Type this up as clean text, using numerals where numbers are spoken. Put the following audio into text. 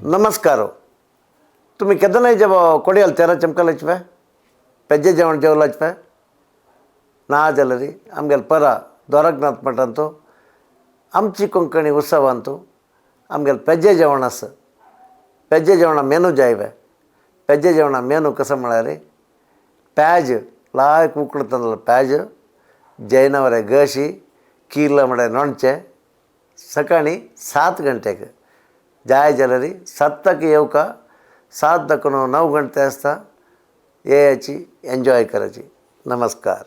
नमस्कार. तुम्ही केदार नाही जेव्हा कोडियाल 13 चमकालाच पळय पेज्जे जेवण जेवलाच पळय ना जाल्यार री आमगेले परा द्वारकनाथ मठांतू आमची कोंकणी उत्सवांतू आमगेले पेज्जे जेवण आसा. पेज्जे जेवणा मेनू जाय पेज्जे जेवणा मेनू कसं म्हळ्यार प्याज लायक उकडतंदला प्याज जैनवरे गशी कीर्ला म्हळ्यार नोणचें सकाळी 7 गंटेक जाय जाल्यार 7क येवका 7 दाखोवन 9 गंटे आसता येयाची एन्जॉय करायची. नमस्कार.